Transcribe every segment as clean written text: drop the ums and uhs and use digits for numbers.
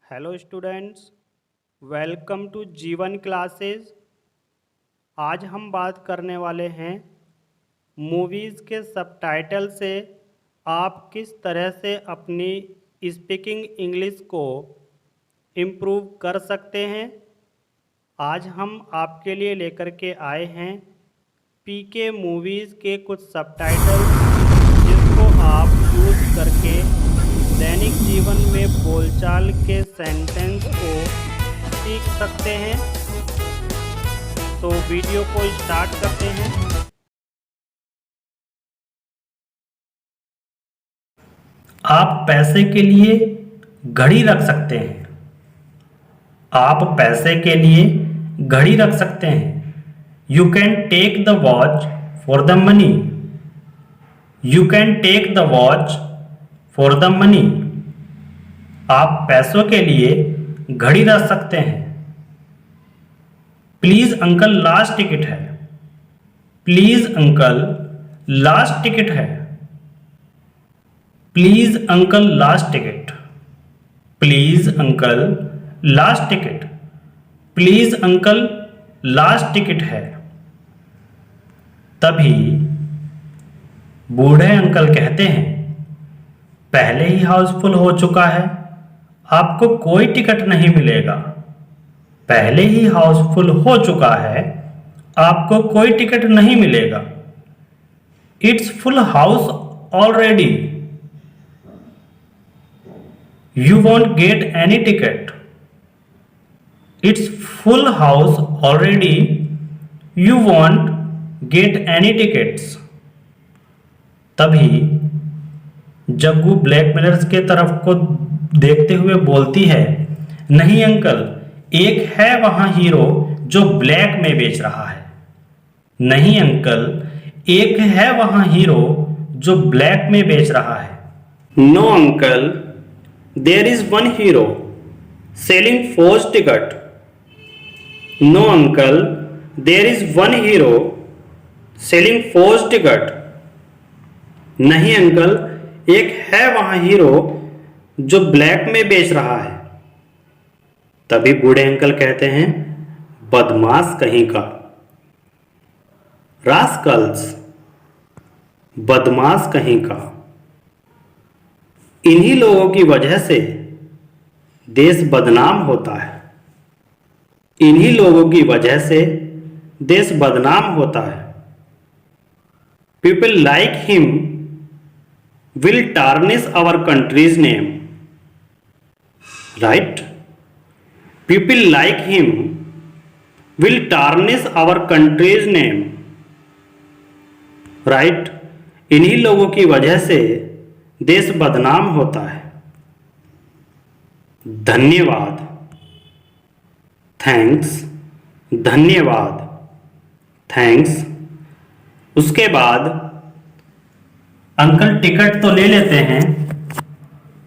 Hello students, welcome to जीवन classes. आज हम बात करने वाले हैं मूवीज़ के सबटाइटल से आप किस तरह से अपनी स्पीकिंग इंग्लिश को इम्प्रूव कर सकते हैं। आज हम आपके लिए लेकर के आए हैं पीके मूवीज़ के कुछ सबटाइटल जिसको आप यूज़ करके दैनिक जीवन में बोलचाल के सेंटेंस को सीख सकते हैं। तो वीडियो को स्टार्ट करते हैं। आप पैसे के लिए घड़ी रख सकते हैं। आप पैसे के लिए घड़ी रख सकते हैं। You can take the watch for the money. You can take the watch for the money. आप पैसों के लिए घड़ी रख सकते हैं। प्लीज अंकल लास्ट टिकट है। प्लीज अंकल लास्ट टिकट है। Please uncle last ticket. Please uncle last ticket. Please uncle last ticket है। तभी बूढ़े अंकल कहते हैं, पहले ही हाउसफुल हो चुका है, आपको कोई टिकट नहीं मिलेगा। पहले ही हाउसफुल हो चुका है, आपको कोई टिकट नहीं मिलेगा। It's full house already. You want get any ticket. It's full house already. You want get any tickets. तभी जग्गू ब्लैकमेलर्स के तरफ को देखते हुए बोलती है, नहीं अंकल, एक है वहां हीरो जो ब्लैक में बेच रहा है। नहीं अंकल, एक है वहां हीरो जो ब्लैक में बेच रहा है। No uncle, there is one hero selling forge ticket. No uncle, there is one hero selling forge ticket. नहीं अंकल, एक है वहां हीरो जो ब्लैक में बेच रहा है। तभी बूढ़े अंकल कहते हैं, बदमाश कहीं का। रास्कल्स, बदमाश कहीं का। इन्हीं लोगों की वजह से देश बदनाम होता है। इन्हीं लोगों की वजह से देश बदनाम होता है। People like him will tarnish our country's name. Right? People like him will tarnish our country's name. Right? इन्हीं लोगों की वजह से देश बदनाम होता है। धन्यवाद, थैंक्स, धन्यवाद, थैंक्स। उसके बाद अंकल टिकट तो ले लेते हैं,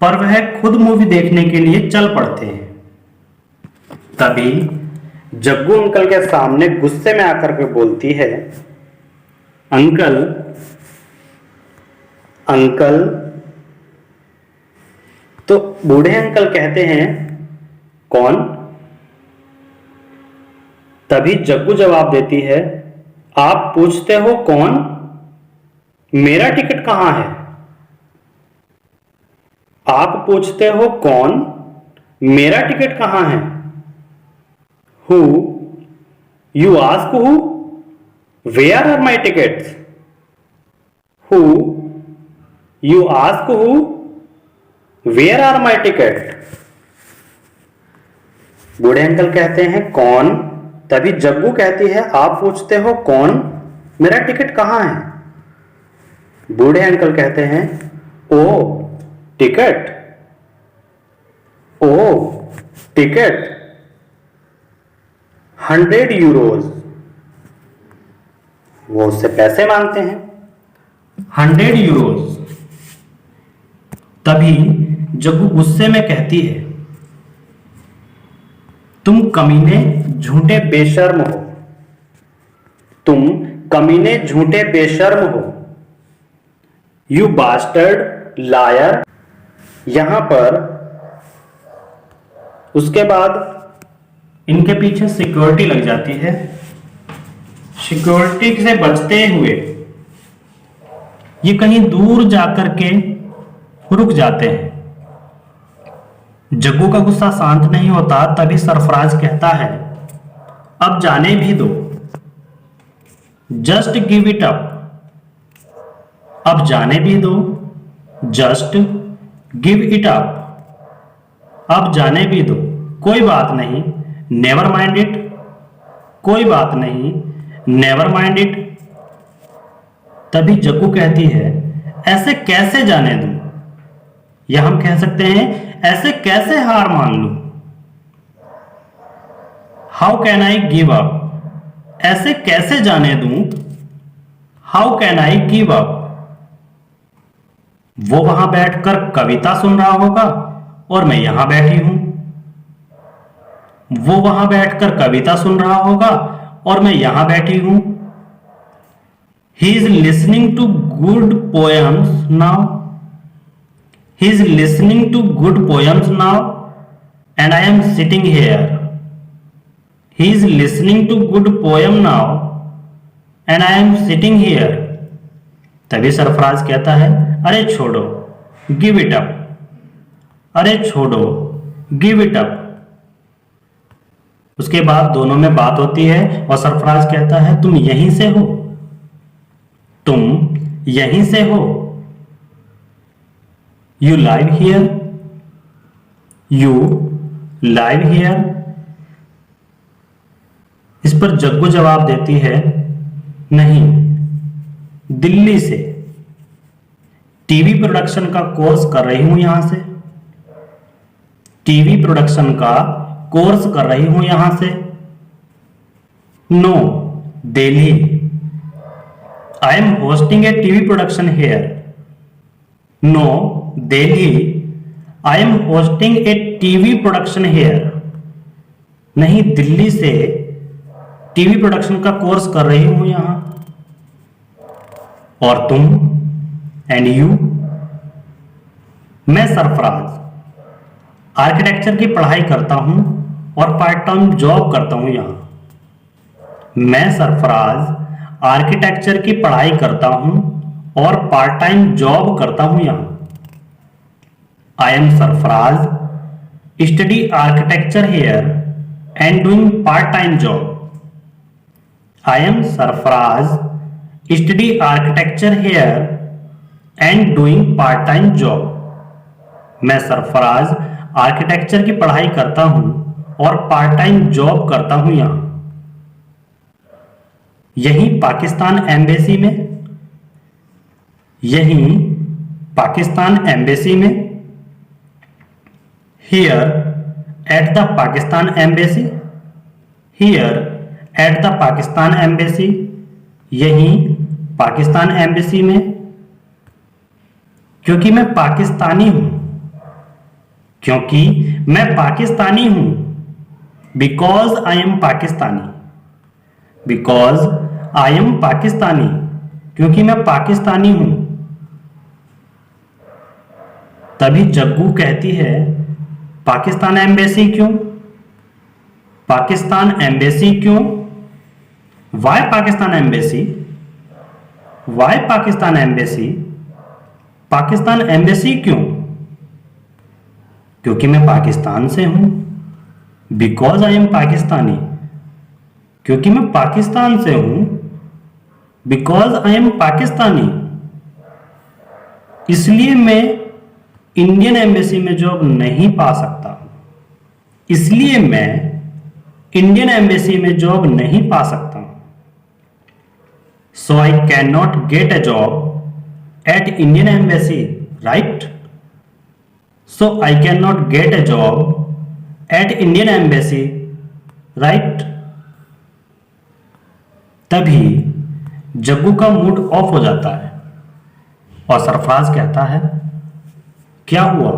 पर वह खुद मूवी देखने के लिए चल पड़ते हैं। तभी जग्गू अंकल के सामने गुस्से में आकर के बोलती है, अंकल, अंकल। तो बूढ़े अंकल कहते हैं, कौन? तभी जग्गू जवाब देती है, आप पूछते हो कौन? मेरा टिकट कहां है? आप पूछते हो कौन? मेरा टिकट कहां है? Who? You ask who? Where are my tickets? Who? You ask who? Where are my ticket? बूढ़े अंकल कहते हैं, कौन? तभी जग्गू कहती है, आप पूछते हो कौन? मेरा टिकट कहां है? बूढ़े अंकल कहते हैं, ओ टिकट, ओ टिकट, 100 यूरोज। वो उससे पैसे मांगते हैं, 100 यूरोज। तभी जग्गू गुस्से में कहती है, तुम कमीने झूठे बेशर्म हो। तुम कमीने झूठे बेशर्म हो। You bastard liar. यहां पर उसके बाद इनके पीछे सिक्योरिटी लग जाती है। सिक्योरिटी से बचते हुए ये कहीं दूर जाकर के रुक जाते हैं। जग्गू का गुस्सा शांत नहीं होता, तभी सरफराज कहता है, अब जाने भी दो, जस्ट गिव इट अप। अब जाने भी दो, जस्ट गिव इट अप। अब जाने भी दो, कोई बात नहीं, नेवर माइंड इट। कोई बात नहीं, नेवर माइंड इट। तभी जग्गू कहती है, ऐसे कैसे जाने दूं, या हम कह सकते हैं ऐसे कैसे हार मान लूं। How can I give up, ऐसे कैसे जाने दूं। How can I give up. वो वहां बैठकर कविता सुन रहा होगा और मैं यहां बैठी हूं। वो वहां बैठकर कविता सुन रहा होगा और मैं यहां बैठी हूं। He is listening to good poems now. He is listening to good poems now and I am sitting here. He is listening to good poem now and I am sitting here. तभी सरफराज कहता है, अरे छोड़ो, give it up. अरे छोड़ो, give it up. उसके बाद दोनों में बात होती है और सरफराज कहता है, तुम यहीं से हो, तुम यहीं से हो। You live here, you live here. इस पर जग्गू जवाब देती है, नहीं, दिल्ली से। टीवी प्रोडक्शन का कोर्स कर रही हूं यहां से। टीवी प्रोडक्शन का कोर्स कर रही हूं यहां से। No, Delhi. I am hosting a TV production here. No, Delhi. I am hosting a TV production here. नहीं, दिल्ली से टीवी प्रोडक्शन का कोर्स कर रही हूं यहां। और तुम, एंड यू। मैं सरफराज आर्किटेक्चर की पढ़ाई करता हूं और पार्ट टाइम जॉब करता हूं यहां। मैं सरफराज आर्किटेक्चर की पढ़ाई करता हूं और पार्ट टाइम जॉब करता हूं यहां। I am Sarfaraz study architecture here and doing part time job. I am Sarfaraz study architecture here and doing part time job. मैं सरफराज आर्किटेक्चर की पढ़ाई करता हूं और पार्ट टाइम जॉब करता हूं यहां। यहीं पाकिस्तान एम्बेसी में, यहीं पाकिस्तान एम्बेसी में। Here at the Pakistan embassy. Here at the Pakistan embassy. यहीं पाकिस्तान एम्बेसी में। क्योंकि मैं पाकिस्तानी हूं। क्योंकि मैं पाकिस्तानी हूं। Because I am Pakistani. Because I am Pakistani. क्योंकि मैं पाकिस्तानी हूं। तभी जग्गू कहती है, पाकिस्तान एम्बेसी क्यों? पाकिस्तान एम्बेसी क्यों? Why Pakistan embassy? Why Pakistan embassy? Pakistan embassy क्यों? क्योंकि मैं पाकिस्तान से हूं। Because I am Pakistani. क्योंकि मैं पाकिस्तान से हूं। Because I am Pakistani. इसलिए मैं इंडियन एम्बेसी में जॉब नहीं पा सकता हूं। इसलिए मैं इंडियन एम्बेसी में जॉब नहीं पा सकता हूं। So I can not get a job at Indian Embassy, right? So I cannot get a job at Indian Embassy, right? तभी जग्गू का मूड ऑफ हो जाता है और सरफराज कहता है, क्या हुआ?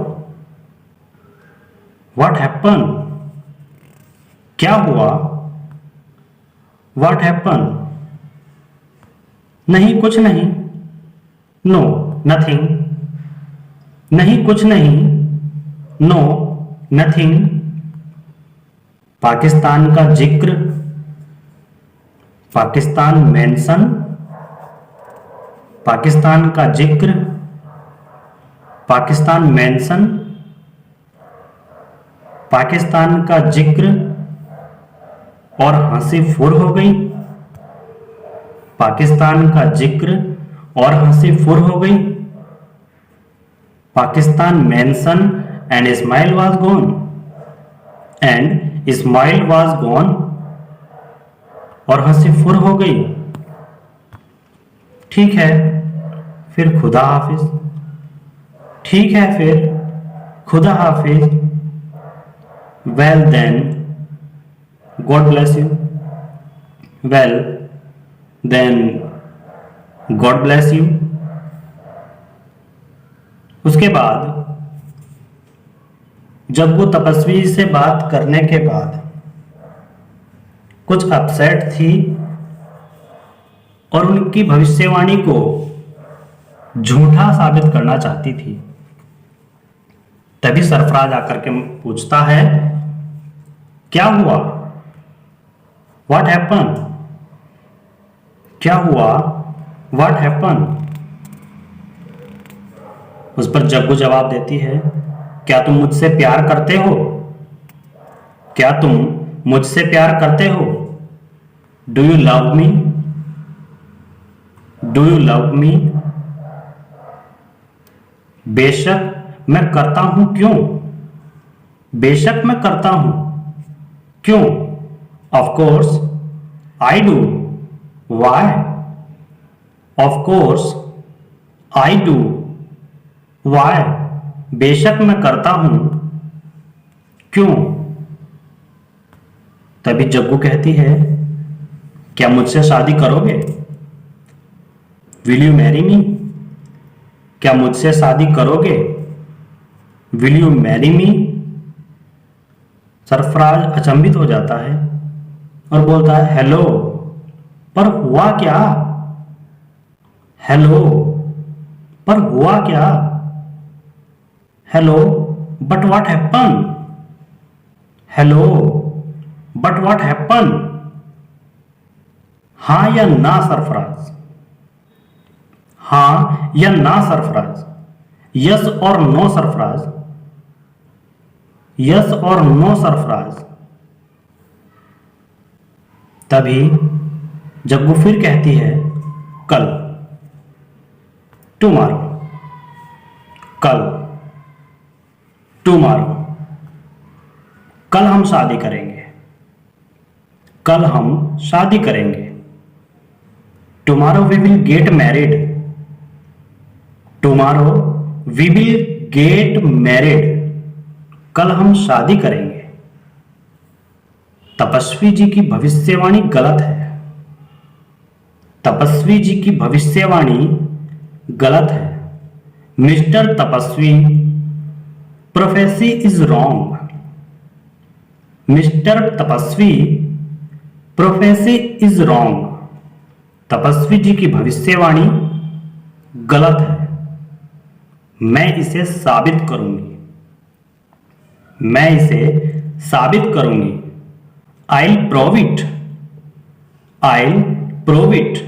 What happened? क्या हुआ? What happened? नहीं, कुछ नहीं। No, nothing. नहीं, कुछ नहीं। No, nothing. पाकिस्तान का जिक्र, पाकिस्तान मेंशन, पाकिस्तान का जिक्र, पाकिस्तान मेंशन, पाकिस्तान का जिक्र और हंसी फुर हो गई, पाकिस्तान का जिक्र और हंसी फुर हो गई, Pakistan mention and smile was gone, and smile was gone और हंसी फुर हो गई। ठीक है, फिर खुदा हाफिज। ठीक है, फिर खुदा हाफिज। Well then, God bless you. Well then, God bless you. उसके बाद जब वो तपस्वी से बात करने के बाद कुछ अपसेट थी और उनकी भविष्यवाणी को झूठा साबित करना चाहती थी, तभी सरफराज आकर के पूछता है, क्या हुआ? What happen? क्या हुआ? What happen? उस पर जग्गू जवाब देती है, क्या तुम मुझसे प्यार करते हो? क्या तुम मुझसे प्यार करते हो? Do you love me? Do you love me? बेशक मैं करता हूं। क्यों? बेशक मैं करता हूं। क्यों? Of course I do. Why? Of course I do. Why? बेशक मैं करता हूं। क्यों? तभी जग्गू कहती है, क्या मुझसे शादी करोगे? Will you marry me? क्या मुझसे शादी करोगे? Will you marry me? Sarfaraz अचंभित हो जाता है और बोलता है, हेलो, पर हुआ क्या? हेलो, पर हुआ क्या? Hello, but what happen? Hello, but what happen? हाँ या ना सरफराज? हाँ या ना सरफराज? यस और नो सरफराज? यस और नो सरफराज? तभी जब वो फिर कहती है, कल, टुमारो, कल, टुमारो, कल हम शादी करेंगे, कल हम शादी करेंगे। Tomorrow we will get married. Tomorrow we will get married. कल हम शादी करेंगे। तपस्वी जी की भविष्यवाणी गलत है। तपस्वी जी की भविष्यवाणी गलत है। मिस्टर तपस्वी, प्रोफेसी इज रॉन्ग। मिस्टर तपस्वी, प्रोफेसी इज रॉन्ग। तपस्वी जी की भविष्यवाणी गलत है। मैं इसे साबित करूंगी। मैं इसे साबित करूंगी। I'll prove it. I'll prove it.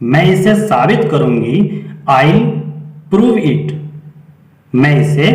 मैं इसे साबित करूंगी। I'll prove it. मैं इसे